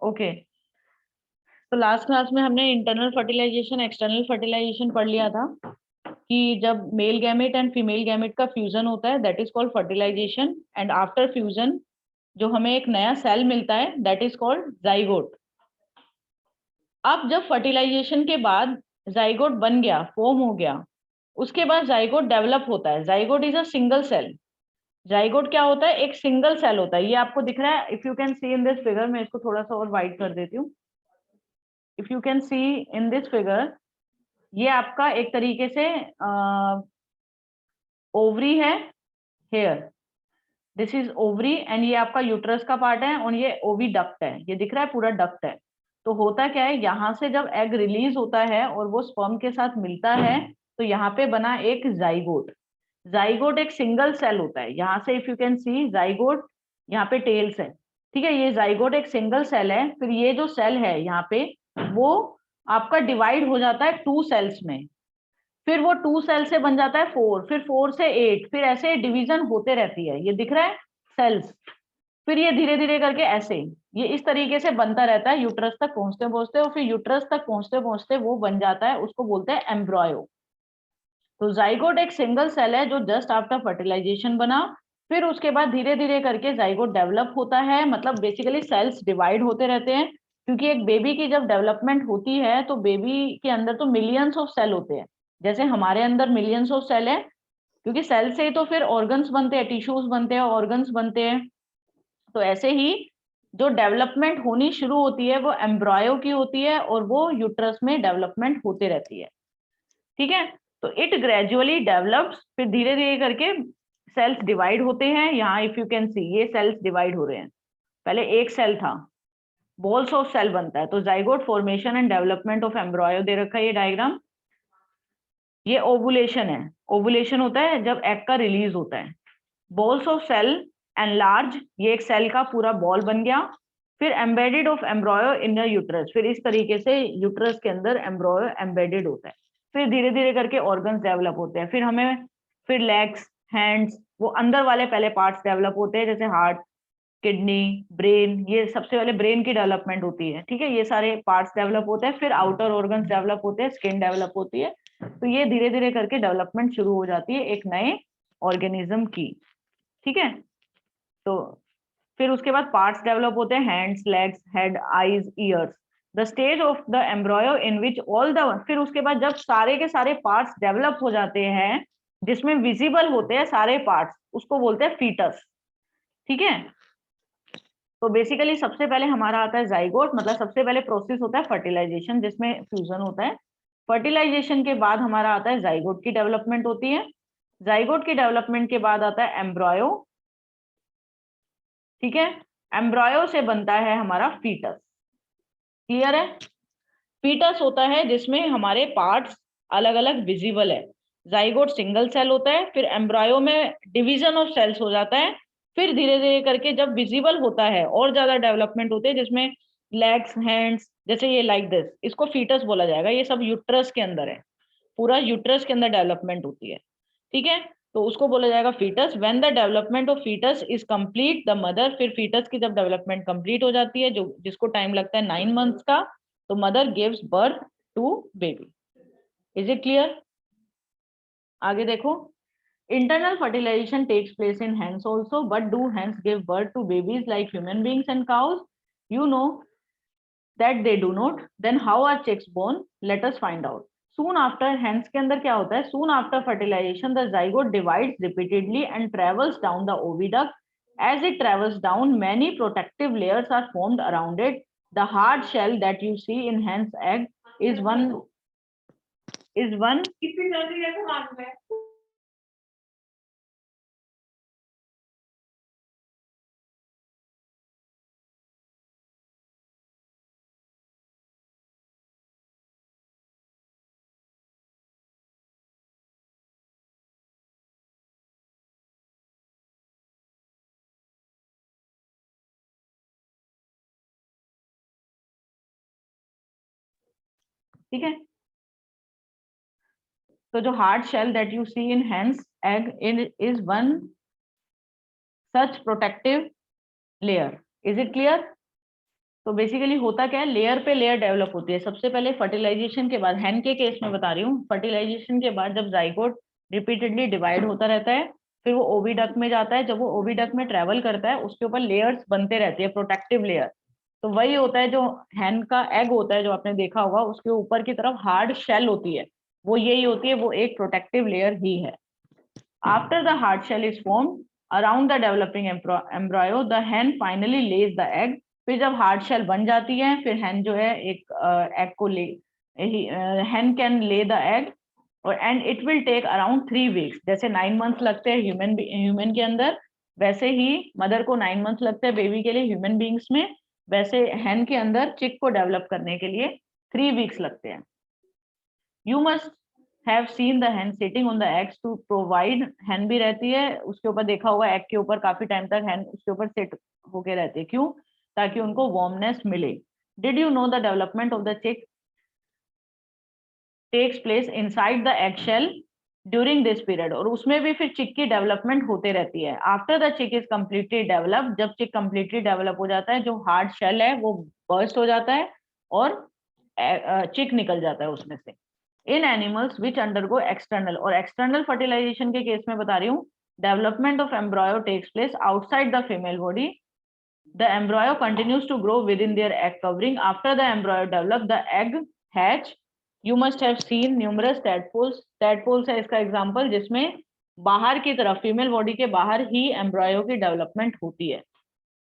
Okay, तो last class में हमने इंटरनल फर्टिलाइजेशन एक्सटर्नल फर्टिलाइजेशन पढ़ लिया था कि जब male gamete and female gamete का फ्यूजन होता है that is called fertilization, and after fusion जो हमें एक नया सेल मिलता है दैट इज कॉल्ड जाइगोट। अब जब फर्टिलाइजेशन के बाद जाइगोट बन गया, फॉर्म हो गया, उसके बाद जाइगोट डेवलप होता है। Zygote is a single cell. Zygote क्या होता है? एक सिंगल सेल होता है। ये आपको दिख रहा है, if you can see in this figure, मैं इसको थोड़ा सा और वाइड कर देती हूँ। If you can see in this figure, ये आपका एक तरीके से ओवरी है, here, this is ovary, and ये आपका यूट्रस का पार्ट है, और ये ओवी डक्ट है। ये दिख रहा है, पूरा डक्ट है। तो होता क्या है, यहाँ से जब एग रिलीज होता है और वो स्पर्म के साथ मिलता है तो यहाँ पे बना एक जाइगोट। जाइगोट एक सिंगल सेल होता है। यहाँ से if you can C zygote, यहाँ पे टेल्स है, ठीक है। ये जाइगोट एक सिंगल सेल है। फिर ये जो सेल है यहाँ पे, वो आपका डिवाइड हो जाता है 2 सेल्स में। फिर वो 2 सेल से बन जाता है 4, फिर 4 से 8, फिर ऐसे डिवीजन होते रहती है। ये दिख रहा है सेल्स। फिर ये धीरे धीरे करके ऐसे, ये इस तरीके से बनता रहता है यूट्रस तक पहुंचते पहुंचते, और फिर यूट्रस तक पहुंचते पहुंचते वो बन जाता है, उसको बोलते हैं एम्ब्रॉयो। तो जाइगोट एक सिंगल सेल है जो जस्ट आफ्टर फर्टिलाइजेशन बना। फिर उसके बाद धीरे धीरे करके जाइगोट डेवलप होता है, मतलब बेसिकली सेल्स डिवाइड होते रहते हैं। क्योंकि एक बेबी की जब डेवलपमेंट होती है तो बेबी के अंदर तो मिलियंस ऑफ सेल होते हैं, जैसे हमारे अंदर मिलियंस ऑफ सेल है। क्योंकि सेल से ही तो फिर ऑर्गन्स बनते हैं, टिश्यूज बनते हैं, ऑर्गन्स बनते हैं। तो ऐसे ही जो डेवलपमेंट होनी शुरू होती है वो एम्ब्रॉयो की होती है, और वो यूट्रस में डेवलपमेंट होते रहती है, ठीक है। तो इट ग्रेजुअली डेवलप्स, फिर धीरे धीरे करके सेल्स डिवाइड होते हैं। यहाँ इफ यू कैन सी, ये सेल्स डिवाइड हो रहे हैं। पहले एक सेल था, बॉल्स ऑफ सेल बनता है। तो zygote formation and development of embryo दे रखा है ये डायग्राम। ये ओवुलेशन है। ओवुलेशन होता है जब एग का रिलीज होता है। Balls of cell and large, ये एक सेल का पूरा बॉल बन गया। फिर embedded of embryo in the uterus, फिर इस तरीके से यूट्रस के अंदर एम्ब्रॉयो एम्बेडेड होता है। फिर धीरे धीरे करके ऑर्गन्स डेवलप होते हैं। फिर हमें, फिर लेग्स, हैंड्स, वो अंदर वाले पहले पार्ट्स डेवलप होते हैं, जैसे हार्ट, किडनी, ब्रेन। ये सबसे पहले ब्रेन की डेवलपमेंट होती है, ठीक है। ये सारे पार्ट्स डेवलप होते हैं। फिर आउटर ऑर्गन्स डेवलप होते हैं, स्किन डेवलप होती है। तो ये धीरे धीरे करके डेवलपमेंट शुरू हो जाती है एक नए ऑर्गेनिज्म की, ठीक है। तो फिर उसके बाद पार्ट्स डेवलप होते हैं, hands, legs, head, eyes, years. The stage of the embryo in which all the, फिर उसके बाद जब सारे के सारे पार्ट्स डेवलप हो जाते हैं, जिसमें विजिबल होते हैं सारे पार्ट्स, उसको बोलते हैं फीटस, ठीक है। तो बेसिकली सबसे पहले हमारा आता है जाइगोट, मतलब सबसे पहले प्रोसेस होता है फर्टिलाइजेशन, जिसमें फ्यूजन होता है। फर्टिलाइजेशन के बाद हमारा आता है जाइगोट की डेवलपमेंट होती है। जाइगोट की डेवलपमेंट के बाद आता है एम्ब्रॉयो, ठीक है। एम्ब्रॉयो से बनता है हमारा फीटस, क्लियर है। फीटस होता है जिसमें हमारे पार्ट्स अलग अलग विजिबल है। जाइगोट सिंगल सेल होता है, फिर एम्ब्रॉयो में डिवीजन ऑफ सेल्स हो जाता है। फिर धीरे धीरे करके जब विजिबल होता है और ज्यादा डेवलपमेंट होते हैं, जिसमें लेग्स, हैंड्स, जैसे ये लाइक दिस, इसको फीटस बोला जाएगा। ये सब यूट्रस के अंदर है, पूरा यूट्रस के अंदर डेवलपमेंट होती है, ठीक है। तो उसको बोला जाएगा foetus. When the development of foetus is complete, the mother, फिर फीटस की जब डेवलपमेंट कंप्लीट हो जाती है, जो जिसको टाइम लगता है 9 मंथ्स का, तो mother gives birth to baby. Is it clear? आगे देखो, internal fertilization takes place in hens also, but do hens give birth to babies like human beings and cows? You know that they do not. Then how are chicks born? Let us find out. Soon after, hens के अंदर क्या होता है? Soon after fertilization, the zygote divides repeatedly and travels down the oviduct. As it travels down, many protective layers are formed around it. The hard shell that you see in hen's egg is one ठीक है। तो जो hard shell that you see in hens egg is one such protective layer. Is it clear? तो basically होता क्या है, layer पे layer develop होती है। सबसे पहले फर्टिलाइजेशन के बाद, हैन के केस में बता रही हूँ, फर्टिलाइजेशन के बाद जब जाइगोट रिपीटेडली डिवाइड होता रहता है, फिर वो ओविडक्ट में जाता है। जब वो ओविडक्ट में ट्रेवल करता है, उसके ऊपर लेयर्स बनते रहती है, प्रोटेक्टिव लेयर। तो वही होता है जो हैन का एग होता है, जो आपने देखा होगा, उसके ऊपर की तरफ हार्ड शेल होती है, वो यही होती है, वो एक प्रोटेक्टिव लेयर ही है। After the hard shell is form around the developing embryo, the hen finally lays the egg. फिर जब हार्ड शेल बन जाती है, फिर हैन जो है एक एग को ले, hen can lay the egg, और and it will take around 3 weeks. जैसे 9 मंथ्स लगते हैं ह्यूमन के अंदर, वैसे ही मदर को 9 मंथ्स लगते हैं बेबी के लिए ह्यूमन बींग्स में, वैसे हैन के अंदर चिक को डेवलप करने के लिए 3 वीक्स लगते हैं। You must have seen the hen sitting on the eggs to provide, hen भी रहती है उसके ऊपर, देखा होगा एग के ऊपर काफी टाइम तक हैन उसके ऊपर सिट होके रहती है, क्यों? ताकि उनको वार्मनेस मिले। Did you know the development of the chick takes place inside the egg shell during this period, और उसमें भी फिर चिक की डेवलपमेंट होते रहती है। आफ्टर द चिक इज कम्प्लीटली डेवलप, जब चिक कम्प्लीटली डेवलप हो जाता है, जो हार्ड शेल है वो बर्स्ट हो जाता है और चिक निकल जाता है उसमें से। In animals which undergo external, और एक्सटर्नल फर्टिलाइजेशन के केस में बता रही हूँ, development of embryo takes place outside the female body, the embryo continues to grow within their egg covering. After the embryo develop, the egg hatch. You must have seen numerous tadpoles. Tadpoles है इसका example, जिसमें बाहर की तरफ, female body के बाहर ही embryo की development होती है,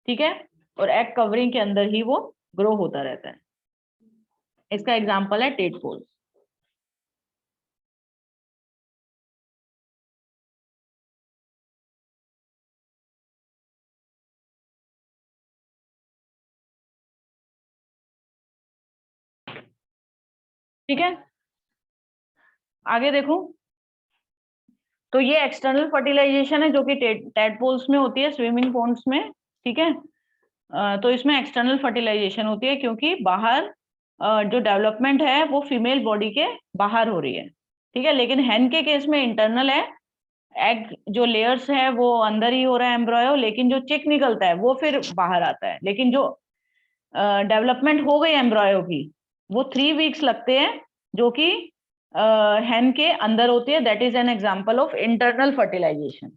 ठीक है, और एग कवरिंग के अंदर ही वो ग्रो होता रहता है। इसका एग्जाम्पल है टेडपोल्स। ठीक है, आगे देखो। तो ये एक्सटर्नल फर्टिलाइजेशन है जो कि टेडपोल्स में होती है, स्विमिंग पॉन्ड्स में, ठीक है। तो इसमें एक्सटर्नल फर्टिलाइजेशन होती है क्योंकि बाहर जो डेवलपमेंट है वो फीमेल बॉडी के बाहर हो रही है, ठीक है। लेकिन हैन के केस में इंटरनल है, एग जो लेयर्स है वो अंदर ही हो रहा है एम्ब्रॉयो, लेकिन जो चिक निकलता है वो फिर बाहर आता है। लेकिन जो डेवलपमेंट हो गई एम्ब्रॉयो की, वो 3 वीक्स लगते हैं, जो कि हैन के अंदर होती है। That is an example of internal fertilization.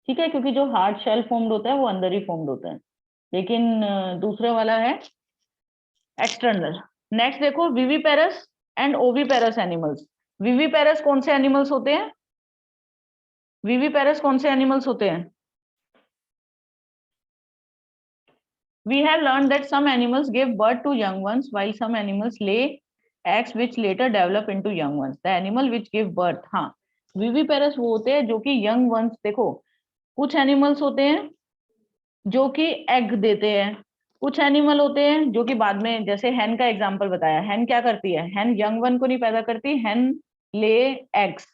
ठीक है, क्योंकि जो हार्ड शेल फॉर्म्ड होता है वो अंदर ही फॉर्म्ड होता है, लेकिन दूसरे वाला है एक्सटर्नल। नेक्स्ट देखो, viviparous and oviparous animals. Viviparous कौन से एनिमल्स होते हैं? विविपेरस कौन से एनिमल्स होते हैं? We have learned that some animals give birth to young ones while some animals lay eggs which later develop into young ones. The animal which give birth, हाँ, viviparous वो होते हैं जो कि यंग वंस, देखो कुछ एनिमल्स होते हैं जो कि एग देते हैं, कुछ एनिमल होते हैं जो कि बाद में, जैसे हैन का एग्जांपल बताया, हैन क्या करती है? हैन यंग वन को नहीं पैदा करती, हैन ले एग्स,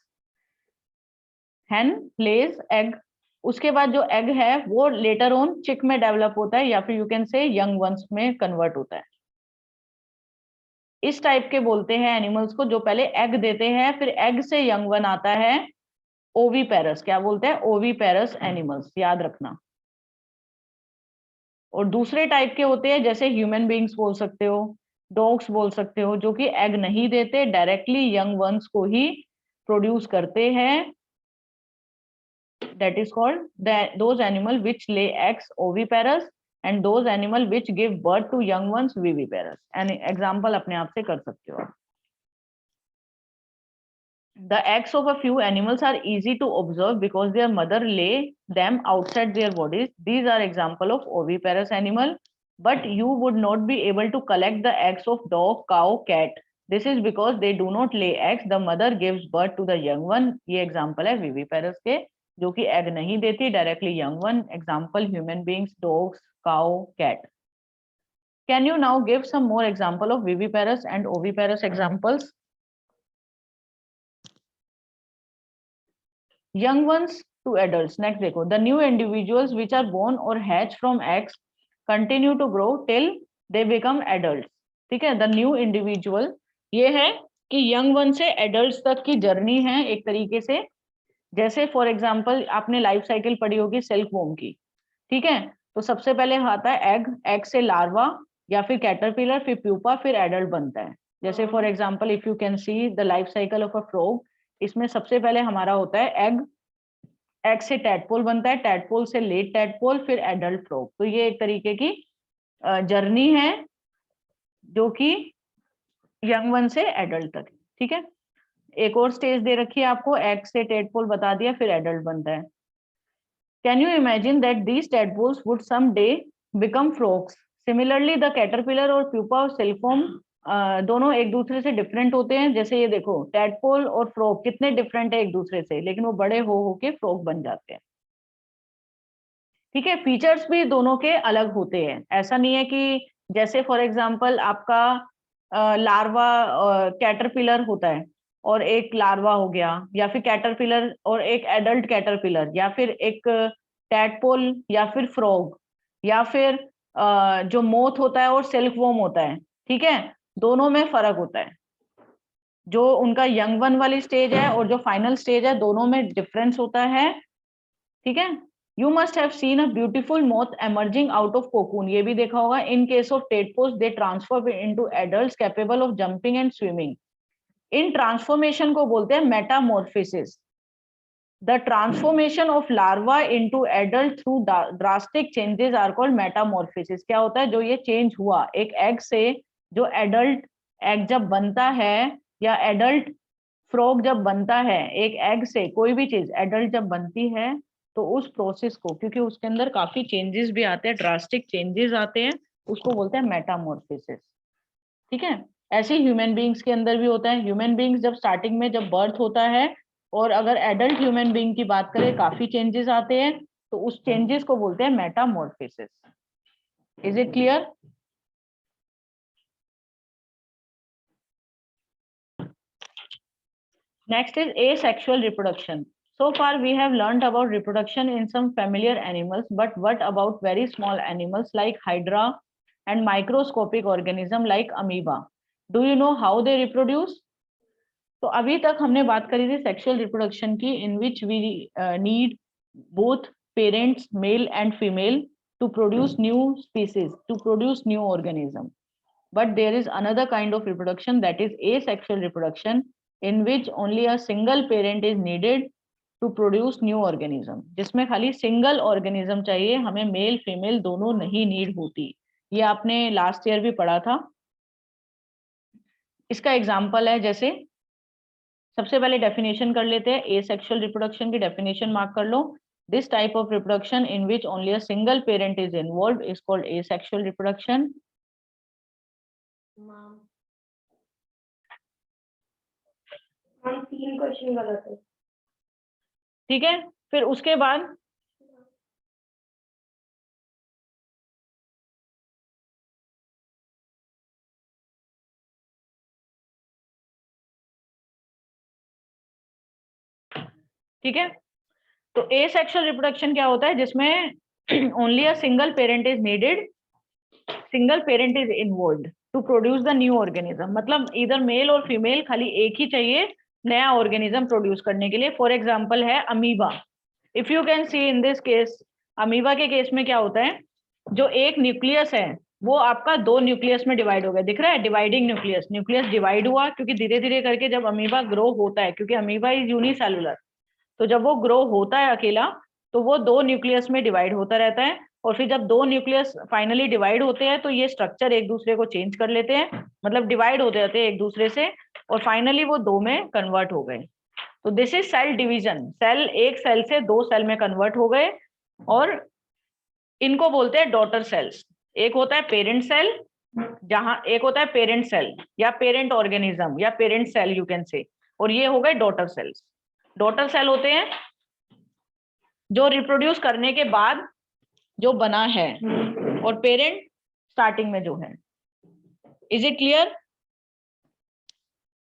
हैन लेज एग, उसके बाद जो एग है वो लेटर ऑन चिक में डेवलप होता है, या फिर यू कैन से यंग वंस में कन्वर्ट होता है। इस टाइप के बोलते हैं एनिमल्स को जो पहले एग देते हैं, फिर एग से यंग वन आता है, ओवीपेरस। क्या बोलते हैं? ओवीपेरस एनिमल्स, याद रखना। और दूसरे टाइप के होते हैं, जैसे ह्यूमन बींग्स बोल सकते हो, डॉग्स बोल सकते हो, जो कि एग नहीं देते, डायरेक्टली यंग वंस को ही प्रोड्यूस करते हैं। That is called those animal which lay eggs, oviparous, and those animal which give birth to young ones, viviparous. And example अपने आप से कर सकते हो। The eggs of a few animals are easy to observe because their mother lay them outside their bodies. These are example of oviparous animal, but you would not be able to collect the eggs of dog, cow, cat. This is because they do not lay eggs. The mother gives birth to the young one. ये example है viviparous के, जो कि egg नहीं देती, directly young one. Example human beings, dogs, cow, cat. Can you now give some more example of viviparous and oviparous examples? Young ones to adults. Next देखो, the new individuals which are born or hatch from eggs continue to grow till they become adults. ठीक है, the new individual ये है कि young one से adults तक की journey है एक तरीके से, जैसे फॉर एग्जांपल आपने लाइफ साइकिल पढ़ी होगी सिल्क वॉर्म की, ठीक है? तो सबसे पहले आता है एग, एग से लार्वा या फिर कैटरपिलर, फिर प्यूपा, फिर एडल्ट बनता है। जैसे for example if you can see the life cycle of a frog, इसमें सबसे पहले हमारा होता है एग, एग से टैडपोल बनता है, टैडपोल से लेट टैडपोल, फिर एडल्ट फ्रॉग। तो ये एक तरीके की जर्नी है जो कि यंग वन से एडल्ट तक, ठीक है? एक और स्टेज दे रखी है आपको, एग से टैडपोल बता दिया, फिर एडल्ट बनता है। Can you imagine that these tadpoles would some day become frogs? Similarly the caterpillar और प्यूपा और सिल्कवॉर्म दोनों एक दूसरे से डिफरेंट होते हैं। जैसे ये देखो टैडपोल और फ्रॉग कितने डिफरेंट है एक दूसरे से, लेकिन वो बड़े हो के फ्रॉग बन जाते हैं, ठीक है? फीचर्स भी दोनों के अलग होते हैं। ऐसा नहीं है कि जैसे फॉर एग्जांपल आपका लार्वा कैटरपिलर होता है और एक लार्वा हो गया, या फिर कैटरपिलर और एक एडल्ट कैटरपिलर, या फिर एक टैडपोल या फिर फ्रॉग, या फिर जो मोथ होता है और सिल्कवॉर्म होता है, ठीक है? दोनों में फर्क होता है। जो उनका यंग वन वाली स्टेज है और जो फाइनल स्टेज है, दोनों में डिफरेंस होता है, ठीक है? You must have seen a beautiful moth emerging out of cocoon, ये भी देखा होगा। In case of tadpoles they transfer into adults capable of jumping and swimming. इन ट्रांसफॉर्मेशन को बोलते हैं metamorphosis. The transformation of larva into adult through drastic changes are called metamorphosis. क्या होता है? जो ये चेंज हुआ एक एग से, जो एडल्ट एग जब बनता है या एडल्ट फ्रॉग जब बनता है, एक एग से कोई भी चीज एडल्ट जब बनती है, तो उस प्रोसेस को, क्योंकि उसके अंदर काफी चेंजेस भी आते हैं, ड्रास्टिक चेंजेस आते हैं, उसको बोलते हैं मेटामॉर्फोसिस, ठीक है? ऐसे ह्यूमन बींग्स के अंदर भी होता है। ह्यूमन बींग्स जब स्टार्टिंग में जब बर्थ होता है, और अगर एडल्ट ह्यूमन बींग की बात करें, काफी चेंजेस आते हैं, तो उस चेंजेस को बोलते हैं Metamorphosis. Is it clear? Next is asexual reproduction. So far we have learned about reproduction in some familiar animals, but what about very small animals like hydra and microscopic organism like amoeba? Do you know how they reproduce? तो अभी तक हमने बात करी थी sexual reproduction की, in which we need both parents male and female to produce new species, to produce new organism. But there is another kind of reproduction, that is asexual reproduction, in which only a single parent is needed to produce new organism. जिसमें खाली single organism चाहिए, हमें male female दोनों नहीं need होती। ये आपने last year भी पढ़ा था। इसका एग्जाम्पल है, जैसे सबसे पहले डेफिनेशन कर लेते हैं। एसेक्सुअल रिप्रोडक्शन की डेफिनेशन मार्क कर लो। This type of reproduction in which only a single parent is involve is called asexual reproduction. हम 3 क्वेश्चन गलत है, ठीक है? फिर उसके बाद ठीक है, तो एसेक्सुअल रिप्रोडक्शन क्या होता है? जिसमें only a single parent is needed, single parent is involved to produce the new organism. मतलब इधर मेल और फीमेल खाली एक ही चाहिए नया ऑर्गेनिज्म प्रोड्यूस करने के लिए। फॉर एग्जांपल है amoeba. If you can see in this case, amoeba के केस में क्या होता है? जो एक न्यूक्लियस है वो आपका 2 न्यूक्लियस में डिवाइड हो गया, दिख रहा है? डिवाइडिंग न्यूक्लियस, न्यूक्लियस डिवाइड हुआ क्योंकि धीरे धीरे करके जब अमीबा ग्रो होता है, क्योंकि अमीबा इज यूनिसेलुलर, तो जब वो ग्रो होता है अकेला, तो वो 2 न्यूक्लियस में डिवाइड होता रहता है। और फिर जब 2 न्यूक्लियस फाइनली डिवाइड होते हैं, तो ये स्ट्रक्चर एक दूसरे को चेंज कर लेते हैं, मतलब डिवाइड होते रहते हैं एक दूसरे से, और फाइनली वो 2 में कन्वर्ट हो गए। तो this is cell division. Cell एक सेल से 2 सेल में कन्वर्ट हो गए, और इनको बोलते हैं डॉटर सेल्स। एक होता है पेरेंट सेल, जहां एक होता है पेरेंट सेल या पेरेंट ऑर्गेनिज्म या parent cell you can say, और ये हो गए डॉटर सेल्स। डॉटर सेल होते हैं जो रिप्रोड्यूस करने के बाद जो बना है, और पेरेंट स्टार्टिंग में जो है। Is it clear?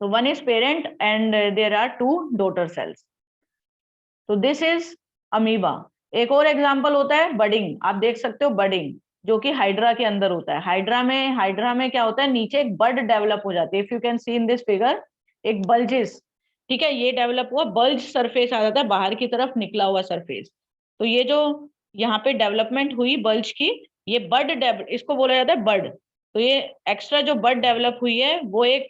तो one is parent and there are 2 daughter cells. तो दिस इज अमीबा। एक और एग्जांपल होता है बडिंग। आप देख सकते हो बडिंग, जो कि हाइड्रा के अंदर होता है। हाइड्रा में क्या होता है? नीचे एक बड डेवलप हो जाती है। If you can see in this figure, एक बल्जिस, ठीक है, ये डेवलप हुआ, बल्ज सरफेस आ जाता है, बाहर की तरफ निकला हुआ सरफेस। तो ये जो यहाँ पे डेवलपमेंट हुई बल्ज की, ये बड, इसको बोला जाता है बड। तो ये एक्स्ट्रा जो बड डेवलप हुई है वो एक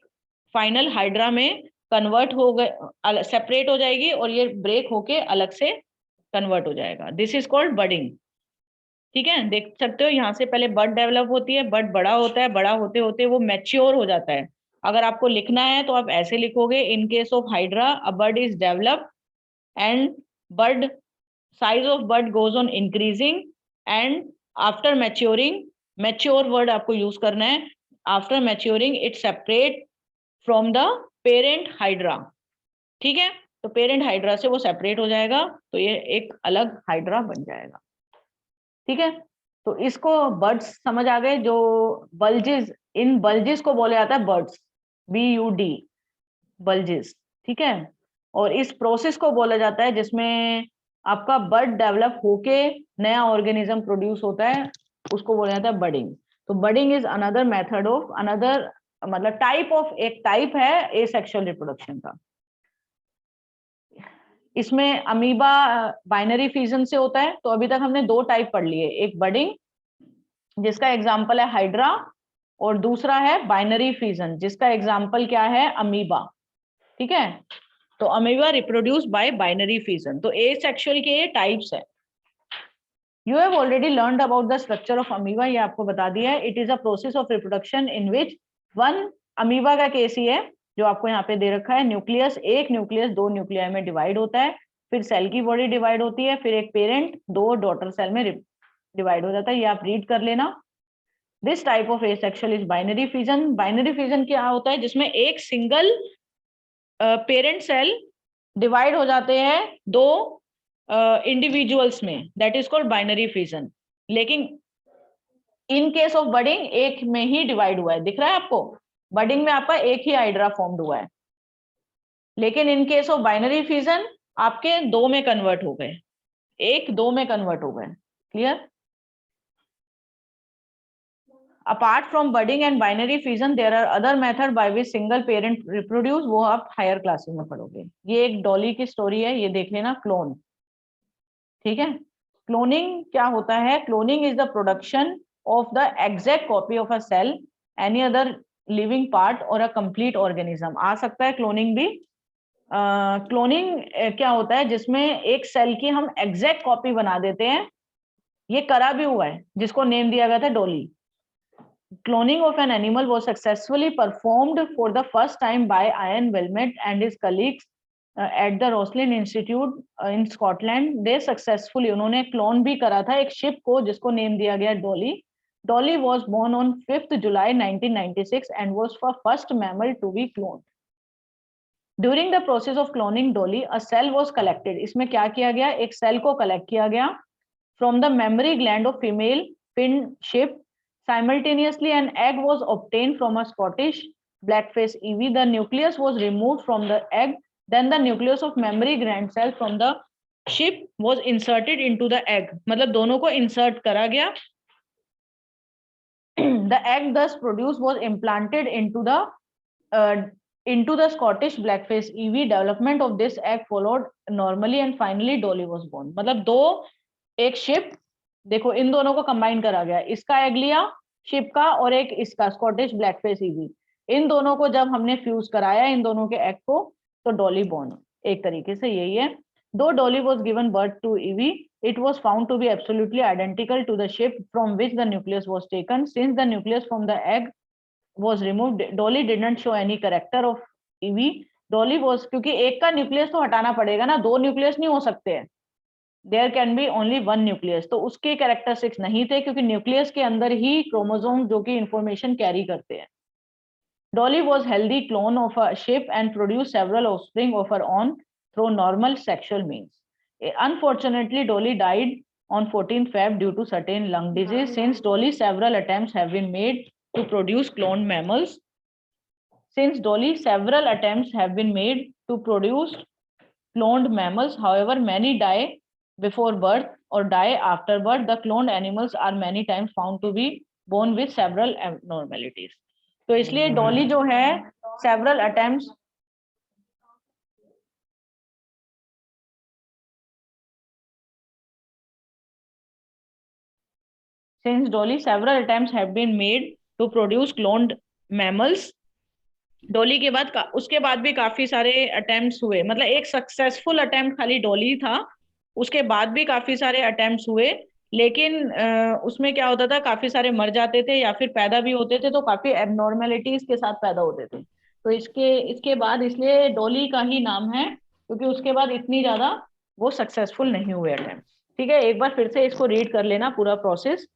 फाइनल हाइड्रा में कन्वर्ट हो गए, सेपरेट हो जाएगी और ये ब्रेक होके अलग से कन्वर्ट हो जाएगा। This is called budding. ठीक है, देख सकते हो यहाँ से पहले बड डेवलप होती है, बड बड़ा होता है, बड़ा होते होते वो मैच्योर हो जाता है। अगर आपको लिखना है तो आप ऐसे लिखोगे, in case of hydra a bud is develop and bud size of bud goes on increasing and after maturing, mature word आपको यूज करना है, after maturing it separate from the parent hydra। ठीक है, तो पेरेंट हाइड्रा से वो separate हो जाएगा, तो ये एक अलग हाइड्रा बन जाएगा। ठीक है, तो इसको बर्ड्स समझ आ गए। जो बल्जेस, इन बल्जेस को बोला जाता है बर्ड्स, BUD, बल्जेस। ठीक है, और इस प्रोसेस को बोला जाता है जिसमें आपका बर्ड डेवलप होके नया ऑर्गेनिज्म प्रोड्यूस होता है, उसको बोला जाता है बडिंग। तो budding is another method of, another मतलब टाइप ऑफ, एक टाइप है एसेक्सुअल रिप्रोडक्शन का। इसमें अमीबा बाइनरी फ्यूजन से होता है। तो अभी तक हमने दो टाइप पढ़ लिए, एक बडिंग जिसका एग्जाम्पल है हाइड्रा, और दूसरा है बाइनरी फ्यूजन जिसका एग्जाम्पल क्या है, अमीबा। ठीक है, तो amoeba reproduce by binary fusion. तो एसेक्सुअल के ये टाइप्स है। You have already learned about the structure of amoeba, ये आपको बता दिया है। It is a process of reproduction in which one, amoeba का केस ही है जो आपको यहाँ पे दे रखा है, न्यूक्लियस, एक न्यूक्लियस दो न्यूक्लियाई में डिवाइड होता है, फिर सेल की बॉडी डिवाइड होती है, फिर एक पेरेंट दो डॉटर सेल में डिवाइड हो जाता है। ये आप रीड कर लेना। This type of asexual is binary fusion. Binary fusion क्या होता है, जिसमें एक सिंगल पेरेंट सेल डिवाइड हो जाते हैं दो इंडिविजुअल्स में, that is called binary fusion. लेकिन इन केस ऑफ बडिंग एक में ही डिवाइड हुआ है, दिख रहा है आपको, बडिंग में आपका एक ही हाइड्रा फॉर्म्ड हुआ है। लेकिन इन केस ऑफ बाइनरी फ्यूजन आपके दो में कन्वर्ट हो गए, एक दो में कन्वर्ट हो गए। Clear? Apart from budding and binary fusion there are other method by which single parent reproduce, वो आप हायर क्लासेस में पढ़ोगे। ये एक डॉली की स्टोरी है, ये देख लेना, क्लोन। ठीक है, क्लोनिंग क्या होता है, cloning is the production of the exact copy of a cell, any other living part और अ कंप्लीट ऑर्गेनिज्म। आ सकता है क्लोनिंग भी। क्लोनिंग क्या होता है, जिसमें एक सेल की हम एग्जैक्ट कॉपी बना देते हैं। ये करा भी हुआ है, जिसको नेम दिया गया था Dolly. Cloning of an animal was successfully performed for the first time by Ian Wilmot and his colleagues at the Roslin Institute in Scotland. They successfully, उन्होंने क्लोन भी करा था एक शिप को जिसको नेम दिया गया Dolly. Dolly was born on 5th July 1996 and was the first mammal to be cloned. During the process of cloning Dolly, a cell was collected. इसमें क्या किया गया, एक सेल को कलेक्ट किया गया from the mammary gland of female pinned sheep. Simultaneously, an egg was obtained from a Scottish blackface EV. The nucleus was removed from the egg. Then the nucleus of mammary gland cell from the sheep was inserted into the egg. मतलब दोनों को insert करा गया। The egg thus produced was implanted into the Scottish blackface EV. Development of this egg followed normally and finally Dolly was born. मतलब दो, एक ship, देखो इन दोनों को कंबाइन करा गया, इसका एग लिया शिप का और एक इसका स्कॉटिश ब्लैकफेस ईवी, इन दोनों को जब हमने फ्यूज कराया इन दोनों के एग को, तो डॉली बॉर्न। एक तरीके से यही है। दो Dolly was given birth to Eve, it was found to be absolutely identical to the ship from which the nucleus was taken. Since the nucleus from the egg was removed, Dolly didn't show any character of EV. Dolly was, क्योंकि एक का nucleus तो हटाना पड़ेगा ना, दो nucleus नहीं हो सकते हैं, there can be only one nucleus. तो उसके कैरेक्टरिस्टिक्स नहीं थे क्योंकि न्यूक्लियस के अंदर ही क्रोमोसोम जो कि इंफॉर्मेशन कैरी करते हैं। Dolly was healthy clone of a sheep and produced several offspring of her own through normal sexual means. Unfortunately, Dolly died on 14th Feb due to certain lung disease. Since Dolly, several attempts have been made to produce cloned mammals. Since Dolly, several attempts have been made to produce cloned mammals. However, many die before birth or die after birth. The cloned animals are many times found to be born with several abnormalities. तो इसलिए डॉली जो है several attempts Since Dolly, several attempts have been made to produce cloned mammals. Dolly के बाद उसके बाद भी काफी सारे अटेम्प्ट्स हुए, मतलब एक सक्सेसफुल अटेम्प्ट खाली डॉली था, उसके बाद भी काफी सारे अटेम्प्ट्स हुए, लेकिन उसमें क्या होता था, काफी सारे मर जाते थे या फिर पैदा भी होते थे तो काफी एबनॉर्मेलिटीज के साथ पैदा होते थे। तो इसके इसके बाद इसलिए डॉली का ही नाम है, क्योंकि उसके बाद इतनी ज्यादा वो सक्सेसफुल नहीं हुए अटेम्प्ट। ठीक है, एक बार फिर से इसको रीड कर लेना पूरा प्रोसेस।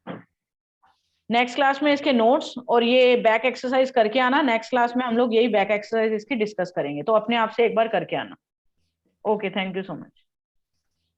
नेक्स्ट क्लास में इसके नोट्स और ये बैक एक्सरसाइज करके आना। नेक्स्ट क्लास में हम लोग यही बैक एक्सरसाइज इसकी डिस्कस करेंगे, तो अपने आप से एक बार करके आना। Okay, thank you so much.